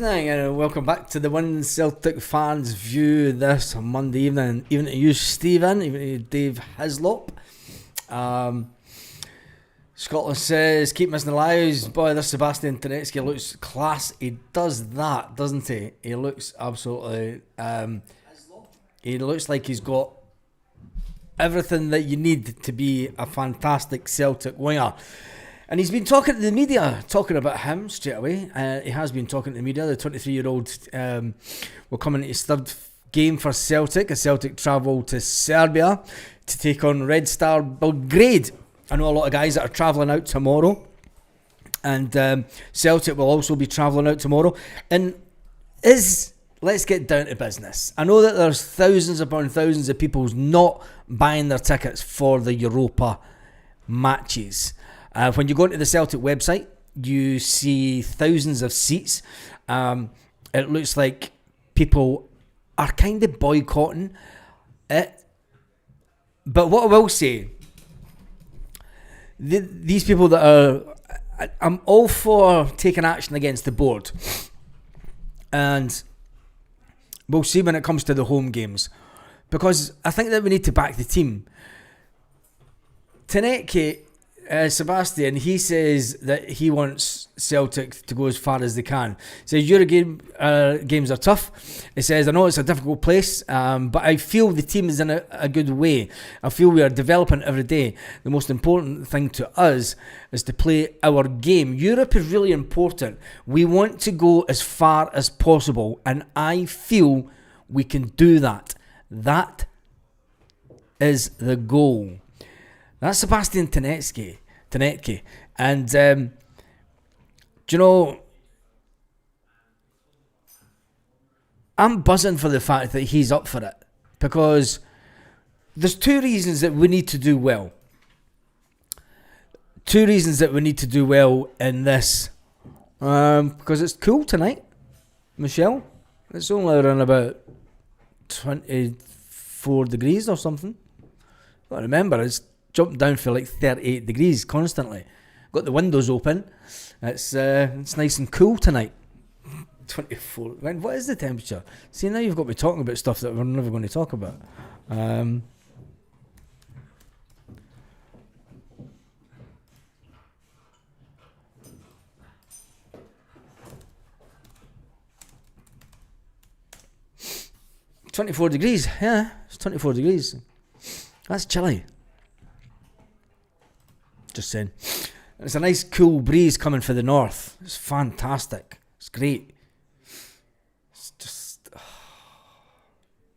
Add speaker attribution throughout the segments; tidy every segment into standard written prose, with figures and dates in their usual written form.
Speaker 1: And welcome back to the One Celtic Fans View this Monday evening. Even to you, Stephen, even to you, Dave Hislop. Scotland says, keep missing the lives. Boy, this Sebastian Tetski looks class. He does that, doesn't he? He looks absolutely... he looks like he's got everything that you need to be a fantastic Celtic winger. And he's been talking to the media, talking about him straight away. He has been talking to the media. The 23-year-old will come into his third game for Celtic. As Celtic travel to Serbia to take on Red Star Belgrade. I know a lot of guys that are travelling out tomorrow. And Celtic will also be travelling out tomorrow. And let's get down to business. I know that there's thousands upon thousands of people not buying their tickets for the Europa matches. When you go into the Celtic website, you see thousands of seats. It looks like people are kind of boycotting it. But what I will say, these people that are... I'm all for taking action against the board. And we'll see when it comes to the home games. Because I think that we need to back the team. Tetski... Sebastian, he says that he wants Celtic to go as far as they can. He says Euro games are tough. He says, I know it's a difficult place, but I feel the team is in a good way. I feel we are developing every day. The most important thing to us is to play our game. Europe is really important. We want to go as far as possible, and I feel we can do that. That is the goal. That's Sebastian Tetski. And, do you know, I'm buzzing for the fact that he's up for it. Because there's two reasons that we need to do well. Two reasons that we need to do well in this. Because it's cool tonight, Michelle. It's only around about 24 degrees or something. But remember, it's jumped down for like 38 degrees constantly. Got the windows open. It's nice and cool tonight. 24. Man, what is the temperature? See, now you've got me talking about stuff that we're never going to talk about. 24 degrees. Yeah, it's 24 degrees. That's chilly. Just saying. It's a nice cool breeze coming from the north. It's fantastic. It's great. It's just...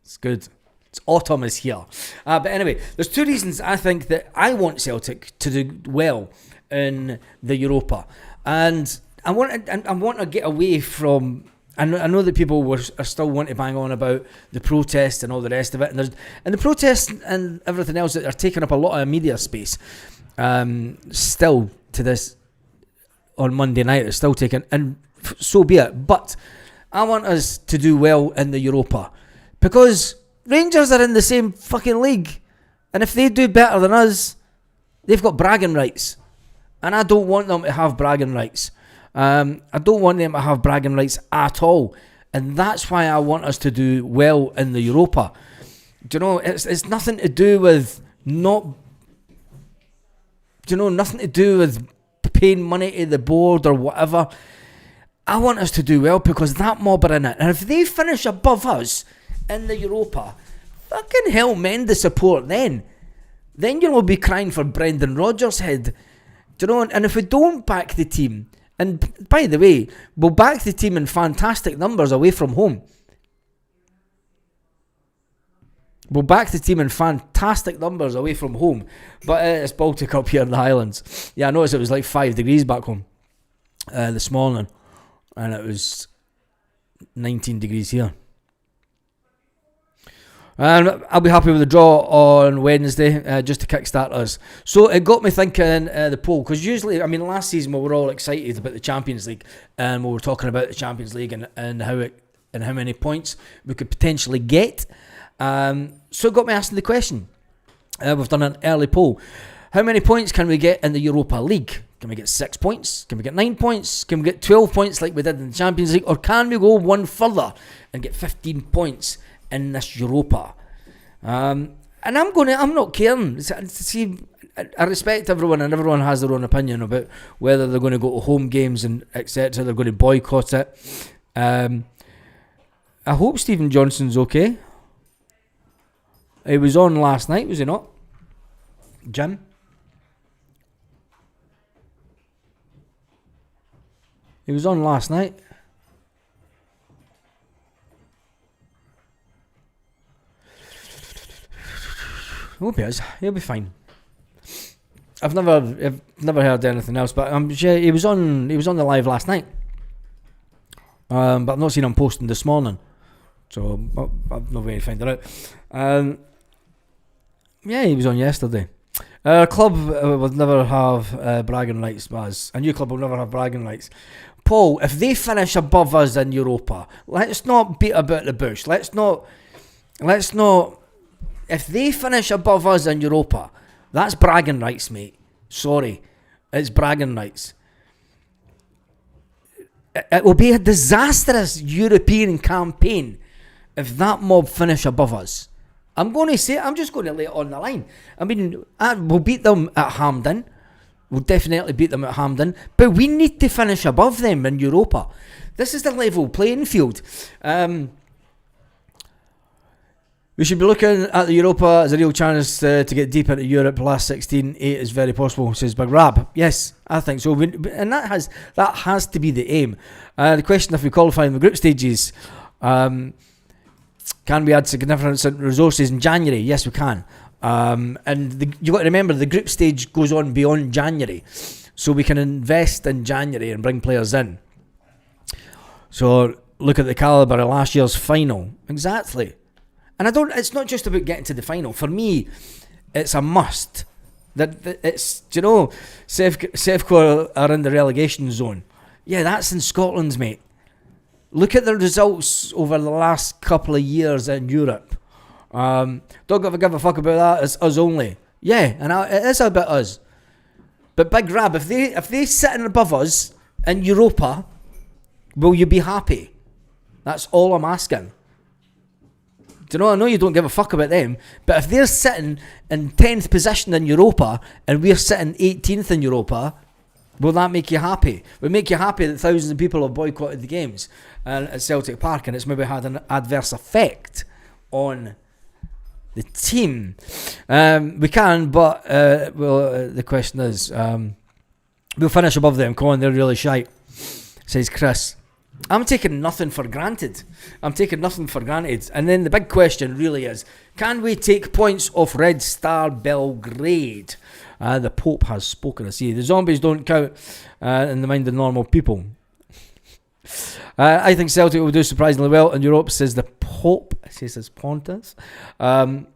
Speaker 1: it's good. It's autumn is here. But anyway, there's two reasons I think that I want Celtic to do well in the Europa. And I want to get away from... I know that people are still wanting to bang on about the protests and all the rest of it. And the protests and everything else that are taking up a lot of media space. Still to this on Monday night, it's still taken, and so be it. But I want us to do well in the Europa because Rangers are in the same fucking league, and if they do better than us, they've got bragging rights, and I don't want them to have bragging rights. I don't want them to have bragging rights at all, and that's why I want us to do well in the Europa. Do you know, it's nothing to do with nothing to do with paying money to the board or whatever. I want us to do well because that mob are in it. And if they finish above us in the Europa, fucking hell, mend the support then. Then you'll be crying for Brendan Rodgers' head. Do you know? And if we don't back the team, and by the way, we'll back the team in fantastic numbers away from home. We'll back the team in fantastic numbers away from home. But it's Baltic up here in the Highlands. Yeah, I noticed it was like 5 degrees back home this morning. And it was 19 degrees here. And I'll be happy with the draw on Wednesday, just to kickstart us. So it got me thinking the poll. Because usually, I mean, last season we were all excited about the Champions League. And we were talking about the Champions League and how many points we could potentially get. So it got me asking the question. We've done an early poll. How many points can we get in the Europa League? Can we get 6 points? Can we get 9 points? Can we get 12 points like we did in the Champions League? Or can we go one further and get 15 points in this Europa? And I'm not caring. See, I respect everyone, and everyone has their own opinion about whether they're going to go to home games and etc. They're going to boycott it. I hope Stephen Johnson's okay. He was on last night, was he not? Jim? He was on last night. I hope he is. He'll be fine. I've never heard anything else, but I'm sure he was on the live last night. But I've not seen him posting this morning, so I've no way to find it out. Yeah, he was on yesterday. A club will never have bragging rights, Baz. A new club will never have bragging rights. Paul, if they finish above us in Europa, let's not beat about the bush. Let's not. If they finish above us in Europa, that's bragging rights, mate. Sorry, it's bragging rights. It will be a disastrous European campaign if that mob finish above us. I'm just going to lay it on the line. I mean, we'll beat them at Hampden. We'll definitely beat them at Hampden. But we need to finish above them in Europa. This is the level playing field. We should be looking at the Europa as a real chance to get deep into Europe. Last 16, 8 is very possible, says Big Rab. Yes, I think so. And that has to be the aim. The question, if we qualify in the group stages, can we add significant resources in January? Yes, we can. And you've got to remember, the group stage goes on beyond January. So we can invest in January and bring players in. So look at the calibre of last year's final. Exactly. And it's not just about getting to the final. For me, it's a must. Sevco are in the relegation zone. Yeah, that's in Scotland, mate. Look at the results over the last couple of years in Europe. Don't give a fuck about that. It's us only. Yeah, and it is about us. But Big Rab, if they sitting above us in Europa, will you be happy? That's all I'm asking. Do you know? I know you don't give a fuck about them, but if they're sitting in 10th position in Europa and we're sitting 18th in Europa, will that make you happy? Will it make you happy that thousands of people have boycotted the games at Celtic Park, and it's maybe had an adverse effect on the team? We can, but the question is, we'll finish above them. Come on, they're really shite, says Chris. I'm taking nothing for granted. And then the big question really is, can we take points off Red Star Belgrade? The Pope has spoken. I see. The zombies don't count in the mind of normal people. I think Celtic will do surprisingly well in Europe, says the Pope. Says Pontus. Because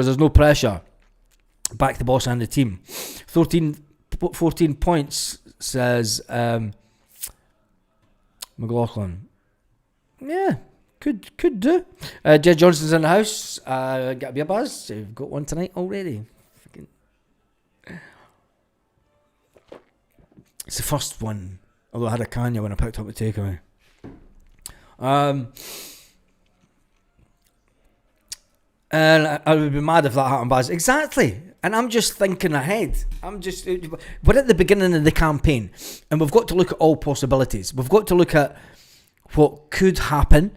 Speaker 1: there's no pressure. Back the boss and the team. 14 points, says McLaughlin. Yeah, could do. Jed Johnson's in the house. Got to be a buzz. You've got one tonight already. It's the first one. Although I had a Kanye when I picked up the takeaway. And I would be mad if that happened, Baz. Exactly. And I'm just thinking ahead. We're at the beginning of the campaign, and we've got to look at all possibilities. We've got to look at what could happen.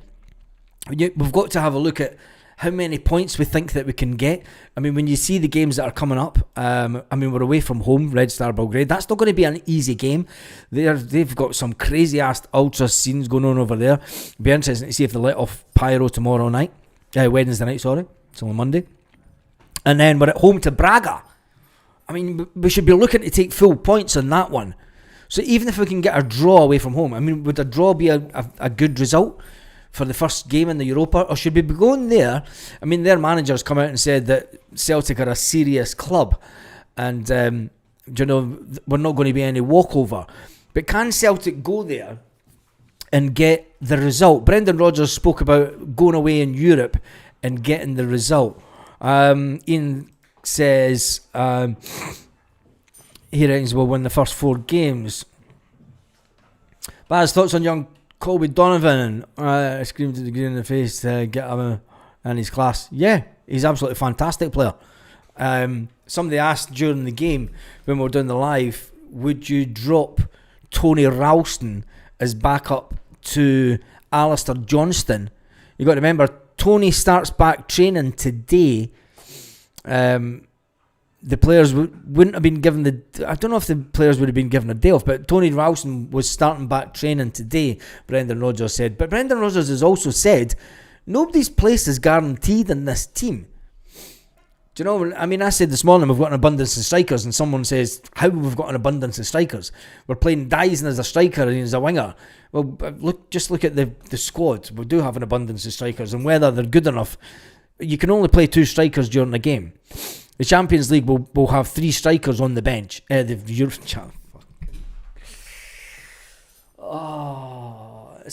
Speaker 1: We've got to have a look at how many points we think that we can get. I mean, when you see the games that are coming up, we're away from home, Red Star Belgrade. That's not going to be an easy game. They've got some crazy-ass ultra scenes going on over there. It'll be interesting to see if they let off pyro tomorrow night. Wednesday night, sorry. It's only Monday. And then we're at home to Braga. I mean, we should be looking to take full points on that one. So even if we can get a draw away from home, I mean, would a draw be a good result for the first game in the Europa? Or should we be going there? I mean, their manager's come out and said that Celtic are a serious club. And, we're not going to be any walkover. But can Celtic go there and get the result? Brendan Rodgers spoke about going away in Europe and getting the result. Ian says, he reckons we'll win the first 4 games. Baz, thoughts on young Colby Donovan? Screamed to the green in the face to get him in his class. Yeah, he's absolutely fantastic player. Somebody asked during the game when we were doing the live, would you drop Tony Ralston as backup to Alistair Johnston? You got to remember, Tony starts back training today. The players wouldn't have been given I don't know if the players would have been given a day off, but Tony Ralston was starting back training today, Brendan Rodgers said. But Brendan Rodgers has also said nobody's place is guaranteed in this team. Do you know, I mean, I said this morning we've got an abundance of strikers, and someone says, how we've got an abundance of strikers? We're playing Dyson as a striker and he's a winger. Well, just look at the squad. We do have an abundance of strikers, and whether they're good enough, you can only play 2 strikers during the game. The Champions League will have 3 strikers on the bench. It's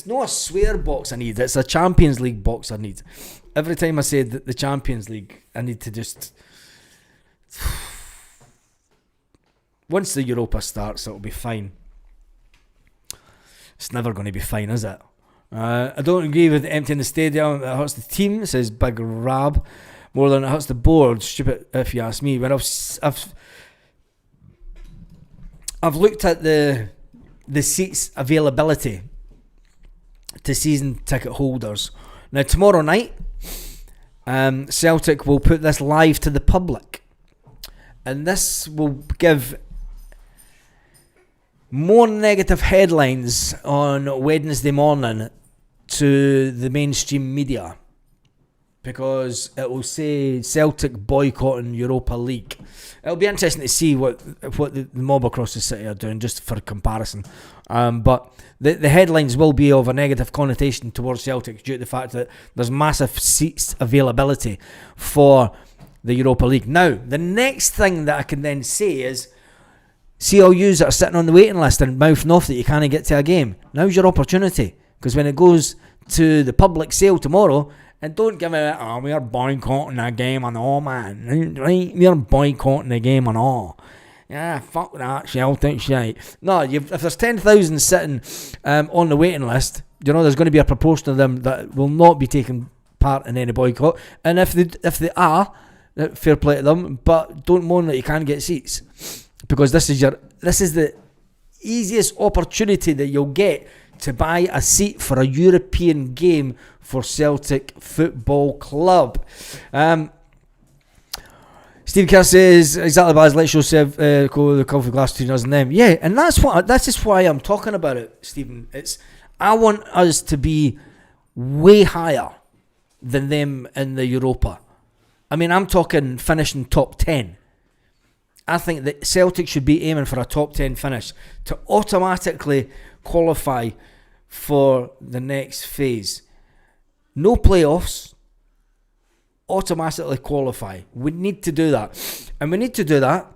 Speaker 1: not a swear box I need, it's a Champions League box I need. Every time I say the Champions League, I need to just... Once the Europa starts, it'll be fine. It's never going to be fine, is it? I don't agree with emptying the stadium. It hurts the team, says Big Rab, more than it hurts the board. Stupid, if you ask me. But I've looked at the seats availability to season ticket holders. Now, tomorrow night, Celtic will put this live to the public, and this will give more negative headlines on Wednesday morning to the mainstream media, because it will say Celtic boycotting Europa League. It'll be interesting to see what the mob across the city are doing, just for comparison. But the headlines will be of a negative connotation towards Celtic due to the fact that there's massive seats availability for the Europa League. Now, the next thing that I can then say is, see all yous that are sitting on the waiting list and mouthing off that you can't get to a game. Now's your opportunity, because when it goes to the public sale tomorrow, and don't give it, we're boycotting a game and all, man. Right? We're boycotting a game and all. Yeah, fuck that Celtic shit. No, if there's 10,000 sitting on the waiting list, you know there's going to be a proportion of them that will not be taking part in any boycott. And if they are, fair play to them, but don't moan that you can't get seats, because this is the easiest opportunity that you'll get to buy a seat for a European game for Celtic Football Club. Steve Kerr says, exactly, Baz, let's show Sev the coffee glass between us and them. Yeah, and that's just why I'm talking about it, Stephen. I want us to be way higher than them in the Europa. I mean, I'm talking finishing top 10. I think that Celtic should be aiming for a top 10 finish to automatically qualify for the next phase. No playoffs, automatically qualify. We need to do that. And we need to do that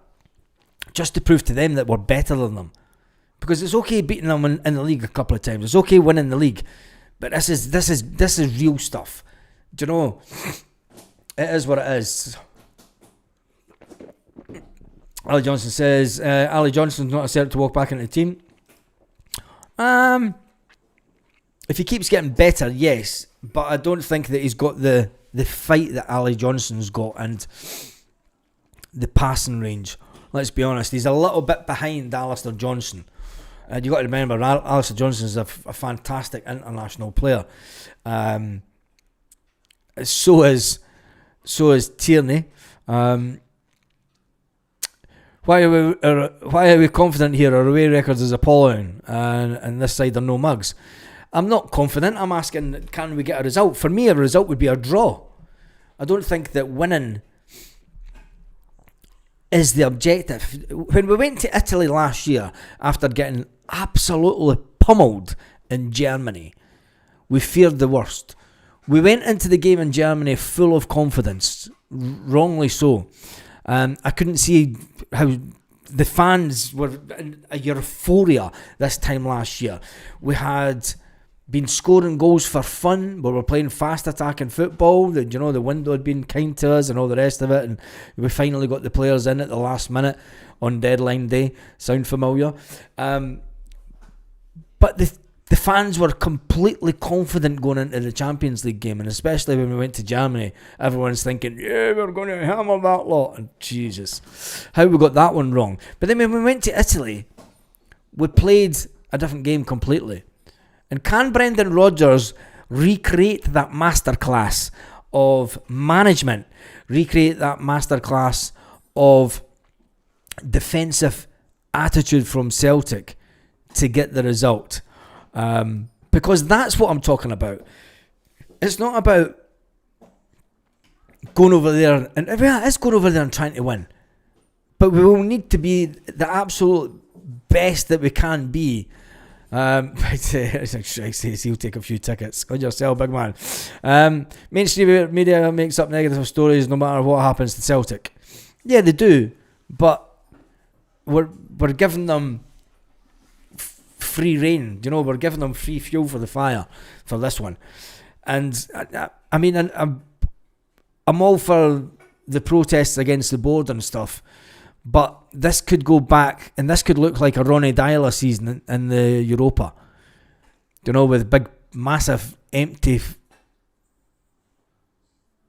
Speaker 1: just to prove to them that we're better than them. Because it's okay beating them in the league a couple of times. It's okay winning the league. But this is real stuff. Do you know? It is what it is. Ali Johnson says, Ali Johnson's not accepted to walk back into the team. If he keeps getting better, yes. But I don't think that he's got the fight that Ali Johnson's got and the passing range. Let's be honest, he's a little bit behind Alistair Johnson. And you've got to remember, Alistair Johnson is a fantastic international player. So is Tierney. Why are we confident here? Our away records is appalling, and this side are no mugs. I'm not confident. I'm asking, can we get a result? For me, a result would be a draw. I don't think that winning is the objective. When we went to Italy last year, after getting absolutely pummeled in Germany, we feared the worst. We went into the game in Germany full of confidence, wrongly so. I couldn't see how the fans were in a euphoria this time last year. We had been scoring goals for fun, where we're playing fast attacking football. The window had been kind to us and all the rest of it, and we finally got the players in at the last minute on deadline day. Sound familiar? But the fans were completely confident going into the Champions League game, and especially when we went to Germany, everyone's thinking, yeah, we're going to hammer that lot. And Jesus, how we got that one wrong. But then when we went to Italy, we played a different game completely. And can Brendan Rodgers recreate that masterclass of management, recreate that masterclass of defensive attitude from Celtic to get the result? Because that's what I'm talking about. It's not about going over there, and it's going over there and trying to win. But we will need to be the absolute best that we can be. He'll take a few tickets on yourself, big man. Mainstream media makes up negative stories no matter what happens to Celtic. Yeah, they do, but we're giving them free rein. We're giving them free fuel for the fire for this one. And I'm all for the protests against the board and stuff. But this could go back, and this could look like a Ronnie Dyler season in the Europa. With big, massive, empty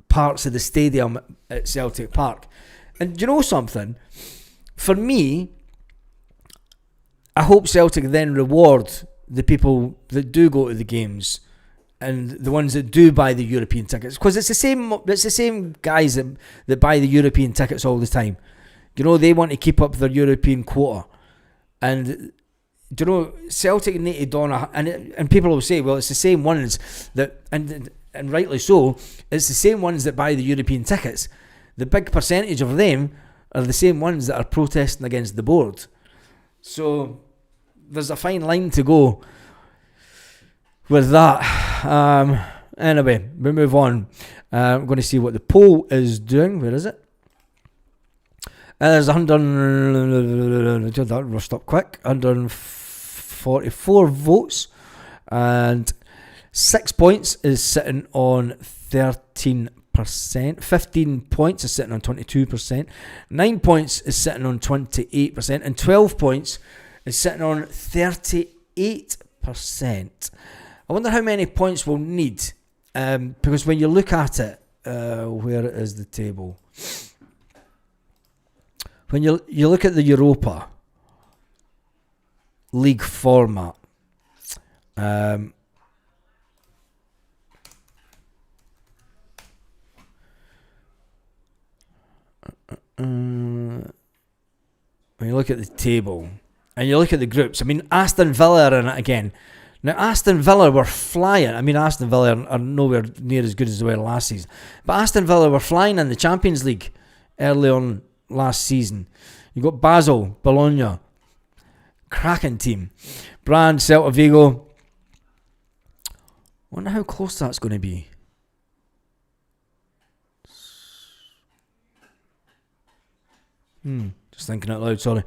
Speaker 1: parts of the stadium at Celtic Park. And you know something? For me, I hope Celtic then reward the people that do go to the games and the ones that do buy the European tickets. Because it's the same guys that buy the European tickets all the time. They want to keep up their European quota. And, Celtic need to don and people will say, well, it's the same ones that, and rightly so, it's the same ones that buy the European tickets. The big percentage of them are the same ones that are protesting against the board. So, there's a fine line to go with that. Anyway, we move on. I'm going to see what the poll is doing. Where is it? There's 144 votes, and 6 points is sitting on 13%. 15 points is sitting on 22%. 9 points is sitting on 28%, and 12 points is sitting on 38%. I wonder how many points we'll need, because when you look at it, where is the table? When you look at the Europa League format, when you look at the table and you look at the groups, Aston Villa are in it again. Now, Aston Villa were flying. Aston Villa are nowhere near as good as they were last season. But Aston Villa were flying in the Champions League early on last season. You got Basel, Bologna, cracking team. Brand, Celta Vigo. Wonder how close that's going to be. Just thinking out loud, sorry.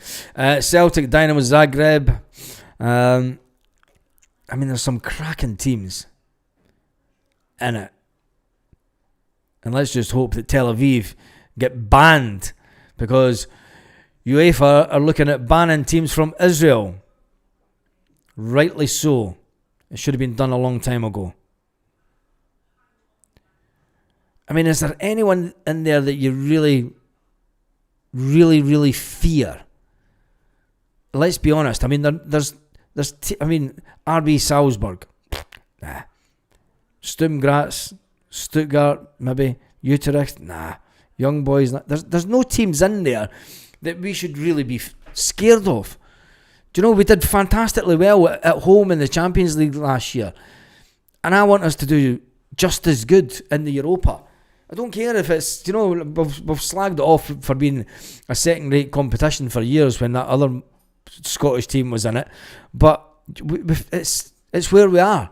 Speaker 1: Celtic, Dynamo Zagreb. There's some cracking teams in it. And let's just hope that Tel Aviv get banned, because UEFA are looking at banning teams from Israel. Rightly so. It should have been done a long time ago. Is there anyone in there that you really, really, really fear? Let's be honest. There's RB Salzburg. Nah. Sturm Graz, Stuttgart, maybe. Utrecht, nah. Young boys, there's no teams in there that we should really be scared of. We did fantastically well at home in the Champions League last year, and I want us to do just as good in the Europa. I don't care if it's, we've slagged it off for being a second-rate competition for years when that other Scottish team was in it, but it's where we are.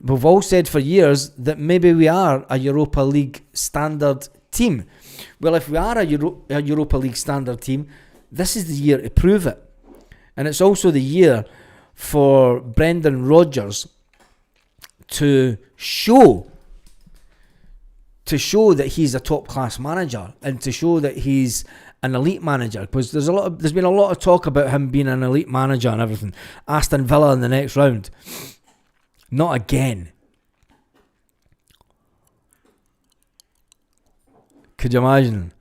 Speaker 1: We've all said for years that maybe we are a Europa League standard team. Well, if we are a Europa League standard team, this is the year to prove it. And it's also the year for Brendan Rodgers to show that he's a top class manager and to show that he's an elite manager, because there's been a lot of talk about him being an elite manager and everything. Aston Villa in the next round. Not again. Could you imagine?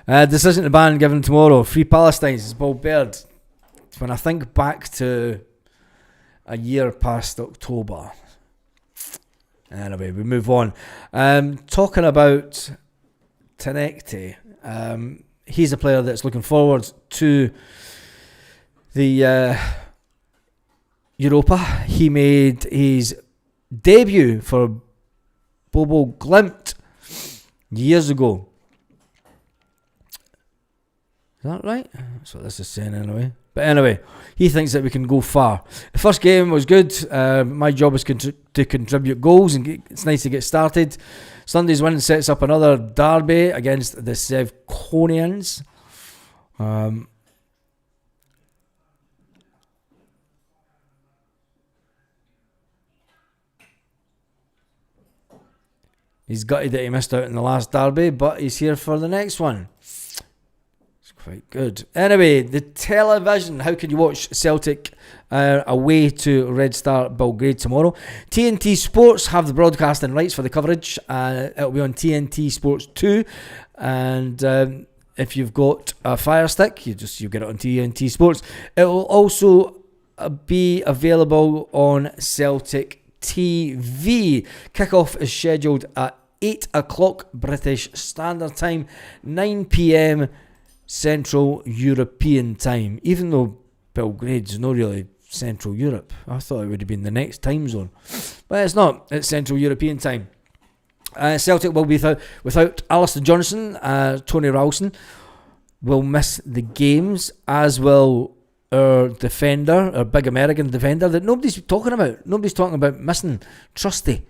Speaker 1: Decision to ban given tomorrow. Free Palestine, says Paul Baird. When I think back to a year past October. Anyway, we move on. Talking about Tenekte. He's a player that's looking forward to the Europa. He made his debut for Bobo Glimt years ago. Is that right? That's what this is saying anyway. But anyway, he thinks that we can go far. The first game was good. My job is to contribute goals, and it's nice to get started. Sunday's win sets up another derby against the Sevconians. He's gutted that he missed out in the last derby, but he's here for the next one. Quite good. Anyway, the television. How can you watch Celtic away to Red Star Belgrade tomorrow? TNT Sports have the broadcasting rights for the coverage. It'll be on TNT Sports 2. And if you've got a Fire Stick, you get it on TNT Sports. It will also be available on Celtic TV. Kickoff is scheduled at 8 o'clock British Standard Time, 9 p.m. Central European Time, even though Belgrade's not really Central Europe. I thought it would have been the next time zone, but it's not. It's Central European Time. Celtic will be without Alistair Johnson. Tony Ralston will miss the games, as will our defender, our big American defender that nobody's talking about. Nobody's talking about missing Trusty,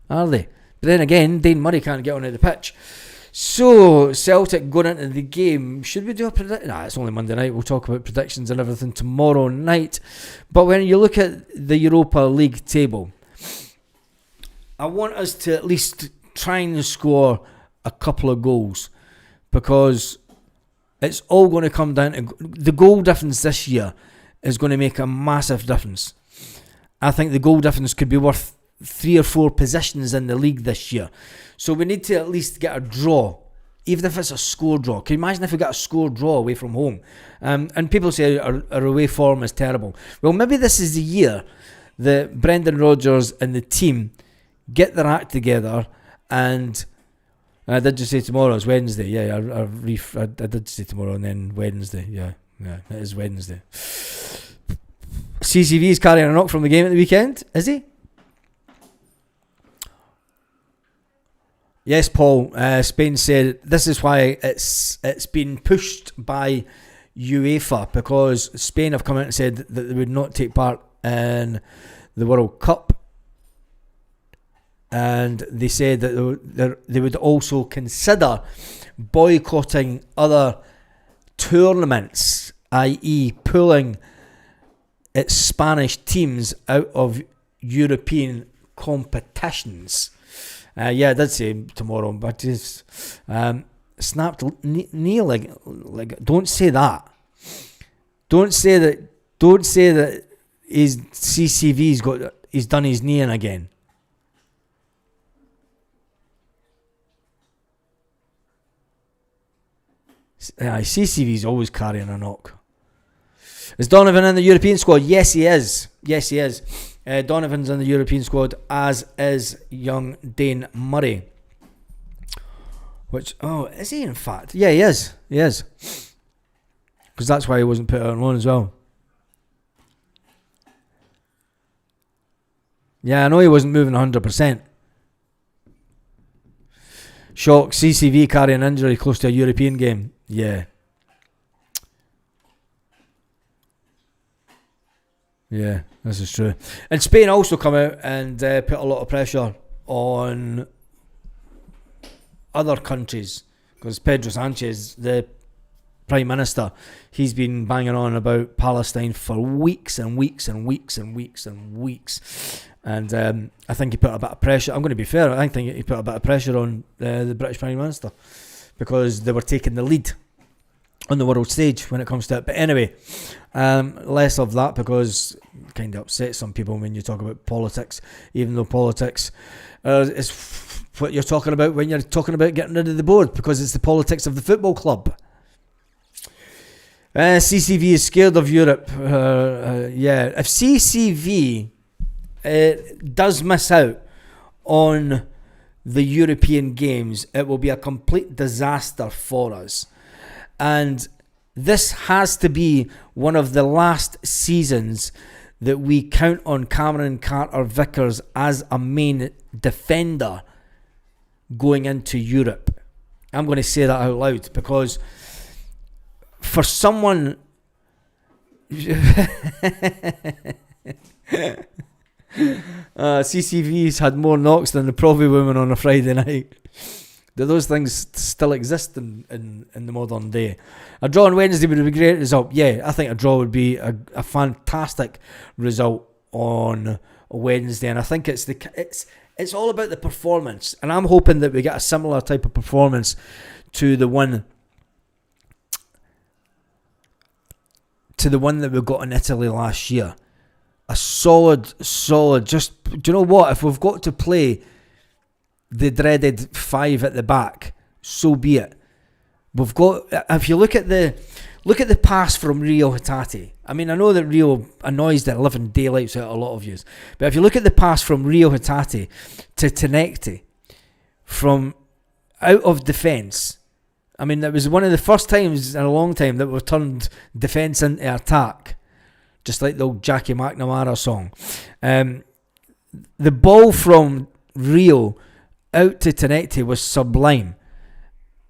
Speaker 1: are they? But then again, Dane Murray can't get onto the pitch. So, Celtic going into the game, should we do a prediction? Nah, it's only Monday night. We'll talk about predictions and everything tomorrow night. But when you look at the Europa League table, I want us to at least try and score a couple of goals, because it's all going to come down to the goal difference this year is going to make a massive difference. I think the goal difference could be worth 3 or 4 positions in the league this year. So we need to at least get a draw, even if it's a score draw. Can you imagine if we got a score draw away from home? And people say our away form is terrible. Well, maybe this is the year that Brendan Rodgers and the team get their act together. And I did just say tomorrow is Wednesday. Yeah, I did say tomorrow and then Wednesday. Yeah, it is Wednesday. CCV is carrying a knock from the game at the weekend, is he? Yes, Paul. Spain said this is why it's been pushed by UEFA, because Spain have come out and said that they would not take part in the World Cup, and they said that they would also consider boycotting other tournaments, i.e. pulling its Spanish teams out of European competitions. Yeah, I did say tomorrow, but just snapped Neil like don't say that. Don't say that his he's done his knee in again. CCV's always carrying a knock. Is Donovan in the European squad? Yes, he is. Donovan's in the European squad, as is young Dane Murray. Is he in fact? Yeah, he is. Because that's why he wasn't put out on loan as well. Yeah, I know he wasn't moving 100%. Shock, CCV carrying injury close to a European game. Yeah, this is true. And Spain also come out and put a lot of pressure on other countries, because Pedro Sanchez, the Prime Minister, he's been banging on about Palestine for weeks and weeks and weeks and weeks and weeks. And I think he put a bit of pressure. I'm going to be fair. I think he put a bit of pressure on the British Prime Minister because they were taking the lead on the world stage when it comes to it. But anyway, less of that because it kind of upsets some people when you talk about politics, even though politics is what you're talking about when you're talking about getting rid of the board, because it's the politics of the football club. CCV is scared of Europe. If CCV does miss out on the European games, it will be a complete disaster for us. And this has to be one of the last seasons that we count on Cameron Carter-Vickers as a main defender going into Europe. I'm going to say that out loud because for someone CCV's had more knocks than the Provi women on a Friday night. Do those things still exist in the modern day? A draw on Wednesday would be a great result. Yeah, I think a draw would be a fantastic result on Wednesday, and I think it's all about the performance, and I'm hoping that we get a similar type of performance to the one that we got in Italy last year. A solid, just, do you know what? If we've got to play the dreaded 5 at the back, so be it. We've got, if you look at the pass from Rio Hatate. I mean, I know that Rio annoys the living daylights out of a lot of you, but if you look at the pass from Rio Hatate to Tenecti, from out of defence, I mean, that was one of the first times in a long time that we've turned defence into attack, just like the old Jackie McNamara song. The ball from Rio out to Tenecti was sublime,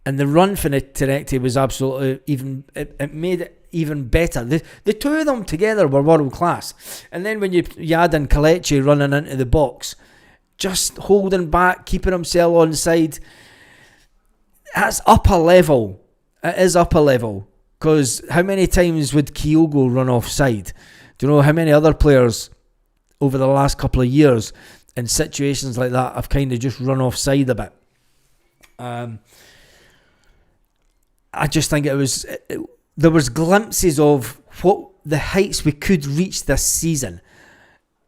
Speaker 1: and the run for Tenecti was absolutely it made it even better. The two of them together were world class, and then when you add in Kelechi running into the box, just holding back, keeping himself on side, that's upper level. It is upper level, because how many times would Kyogo run offside? Do you know how many other players over the last couple of years in situations like that have kind of just run offside a bit? I just think there was glimpses of what the heights we could reach this season.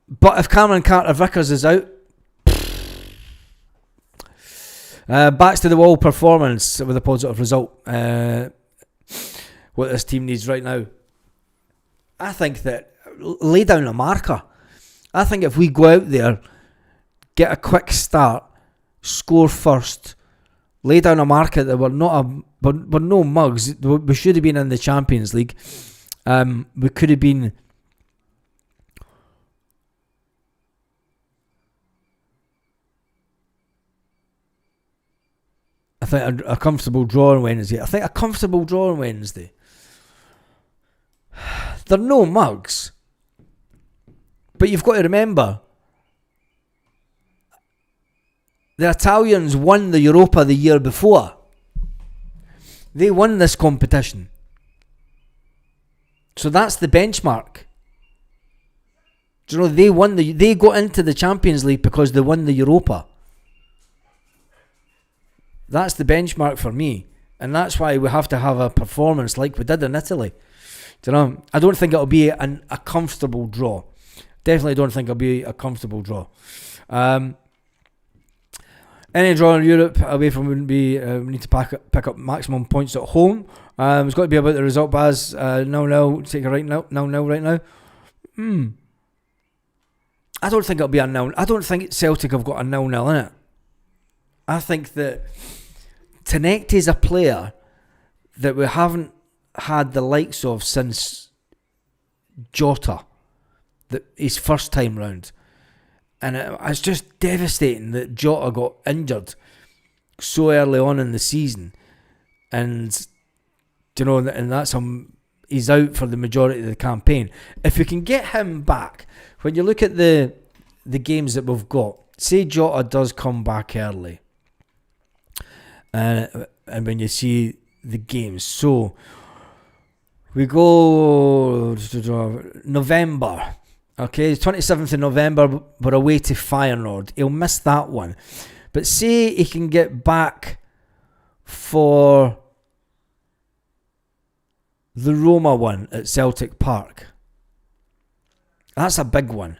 Speaker 1: But if Cameron Carter-Vickers is out, backs to the wall performance with a positive result. What this team needs right now, I think that lay down a marker. I think if we go out there, get a quick start, score first, lay down a marker that we're no mugs. We should have been in the Champions League. We could have been. I think a comfortable draw on Wednesday. They're no mugs. But you've got to remember, the Italians won the Europa the year before. They won this competition. So that's the benchmark. Do you know, they got into the Champions League because they won the Europa. That's the benchmark for me. And that's why we have to have a performance like we did in Italy. Do you know? I don't think it'll be a comfortable draw. Definitely don't think it'll be a comfortable draw. Any draw in Europe away from wouldn't be. We need to pick up maximum points at home. It's got to be about the result, Baz. 0-0. Take it right now. 0-0 right now. I don't think it'll be a 0. I don't think Celtic have got a 0-0 in it. I think that Tenecti is a player that we haven't had the likes of since Jota, his first time round. And it's just devastating that Jota got injured so early on in the season. And, you know, and that's he's out for the majority of the campaign. If we can get him back, when you look at the games that we've got, say Jota does come back early, and when you see the games, so We go November. Okay, 27th of November, we're away to Feyenoord. He'll miss that one. But say he can get back for the Roma one at Celtic Park. That's a big one.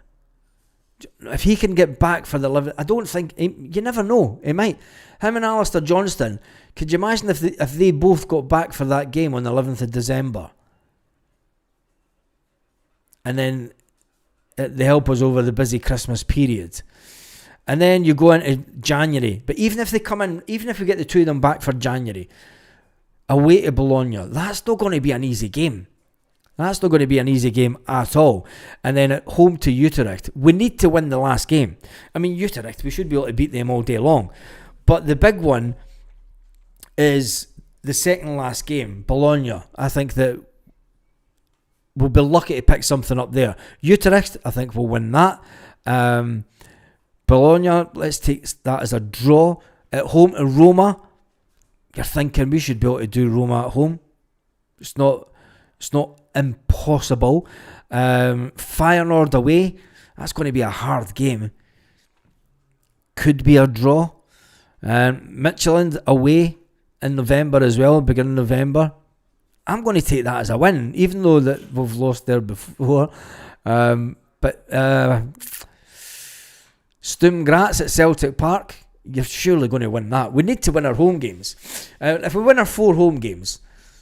Speaker 1: If he can get back for the 11th, I don't think, you never know, he might. Him and Alistair Johnston, could you imagine if they both got back for that game on the 11th of December? And then they help us over the busy Christmas period. And then you go into January. But even if they come in, even if we get the two of them back for January, away to Bologna, that's not going to be an easy game. That's not going to be an easy game at all. And then at home to Utrecht, we need to win the last game. I mean, Utrecht, we should be able to beat them all day long. But the big one is the second last game, Bologna. I think that we'll be lucky to pick something up there. Utrecht, I think we'll win that. Bologna, let's take that as a draw. At home to Roma, you're thinking we should be able to do Roma at home. It's not impossible. Feyenoord away, that's going to be a hard game. Could be a draw. Midtjylland away in November as well, beginning of November. I'm going to take that as a win, even though that we've lost there before. But Sturm Graz at Celtic Park, you're surely going to win that. We need to win our home games. If we win our 4 home games,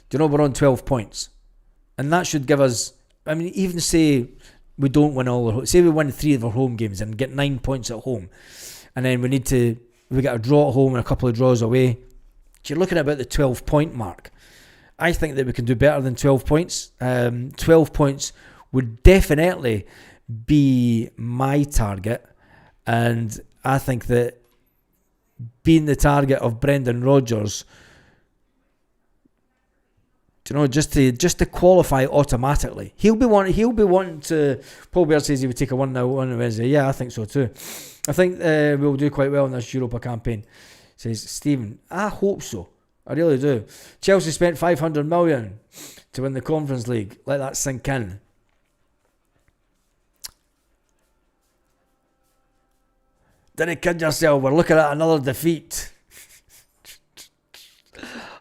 Speaker 1: do you know we're on 12 points? And that should give us, I mean, even say we don't win all our, say we win 3 of our home games and get 9 points at home, and then we get a draw at home and a couple of draws away, you're looking at about the 12-point mark. I think that we can do better than 12 points. 12 points would definitely be my target, and I think that being the target of Brendan Rodgers, do you know, just to qualify automatically, he'll be wanting to. Paul Baird says he would take a 1-0 on Wednesday. Yeah, I think so too. I think we'll do quite well in this Europa campaign. Says Stephen. I hope so. I really do. Chelsea spent 500 million to win the Conference League. Let that sink in. Didn't kid yourself. We're looking at another defeat.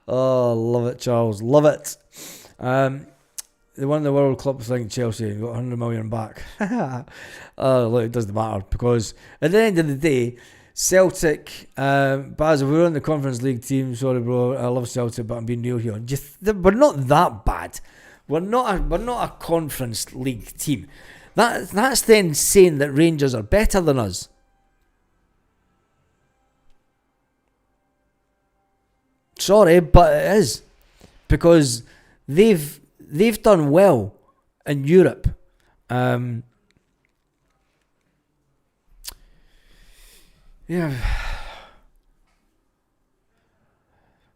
Speaker 1: Oh, love it, Charles. Love it. They won the World Club thing, Chelsea, and got 100 million back. Oh, look, it doesn't matter, because at the end of the day, Celtic, Baz, if we were in the Conference League team, sorry bro, I love Celtic, but I'm being real here. We're not that bad. We're not a Conference League team. That's then saying that Rangers are better than us. Sorry, but it is, because they've done well in Europe. Yeah.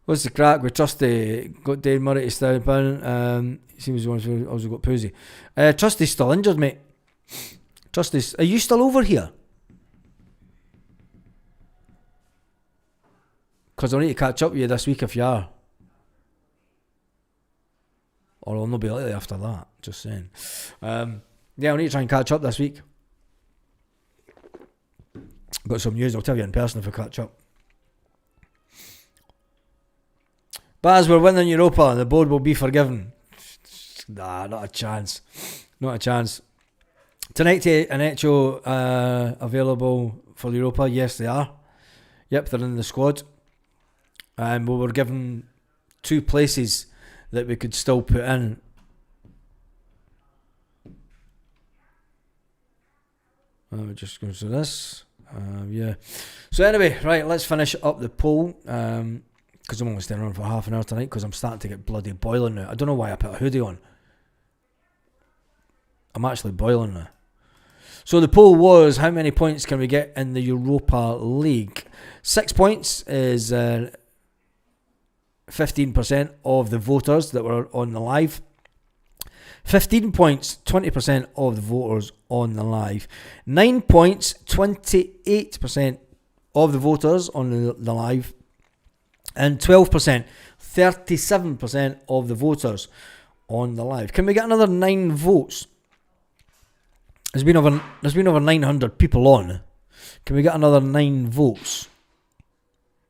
Speaker 1: What's the crack with Trusty? Got Dave Murray to step in. He seems to have also got Poozy. Trusty's still injured, mate. Trusty's. Are you still over here? Because I need to catch up with you this week if you are. Or I'll not be likely after that. Just saying. Yeah, I'll need to try and catch up this week. Got some news, I'll tell you in person if I catch up. Baz, we're winning Europa. The board will be forgiven. Nah, not a chance. Not a chance. Tonight and Echo available for Europa. Yes, they are. Yep, they're in the squad. And we were given 2 places that we could still put in. We're just going to do this. Yeah. So anyway, right, let's finish up the poll. Because I'm only staying around for half an hour tonight, because I'm starting to get bloody boiling now. I don't know why I put a hoodie on. I'm actually boiling now. So the poll was, how many points can we get in the Europa League? 6 points is 15% of the voters that were on the live. 15 points, 20% of the voters on the live. 9 points, 28% of the voters on the live. And 12%, 37% of the voters on the live. Can we get another 9 votes? There's been over 900 people on. Can we get another 9 votes?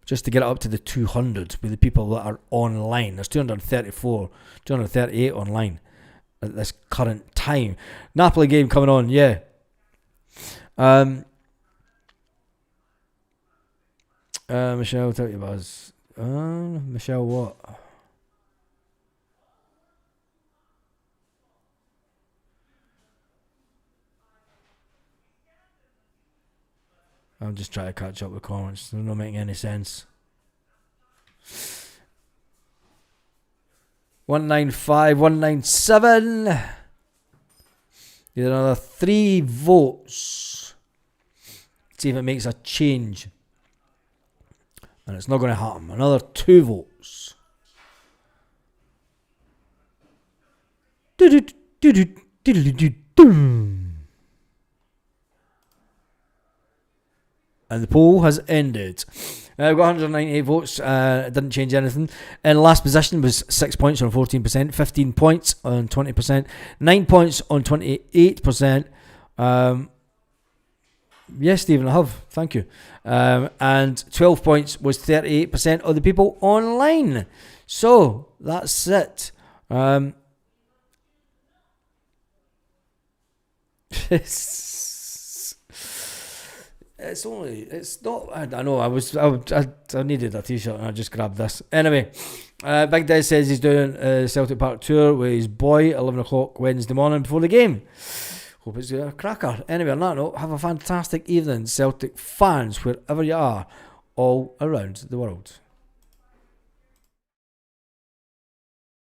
Speaker 1: Just to get it up to the 200 with the people that are online. There's 238 online at this current time. Napoli game coming on, yeah. Michelle, tell you Buzz. Michelle what? I'm just trying to catch up with comments. They're not making any sense. 195, 197. Need another 3 votes. See if it makes a change. And it's not going to happen. Another 2 votes. And the poll has ended. We've got 198 votes. It didn't change anything. In last position was 6 points on 14%, 15 points on 20%, 9 points on 28%. Yes, Stephen, I have. Thank you. And 12 points was 38% of the people online. So that's it. It's not. I know. I needed a t-shirt and I just grabbed this. Anyway, Big Des says he's doing Celtic Park tour with his boy 11 o'clock Wednesday morning before the game. Hope it's a cracker. Anyway, on that note, have a fantastic evening, Celtic fans, wherever you are, all around the world.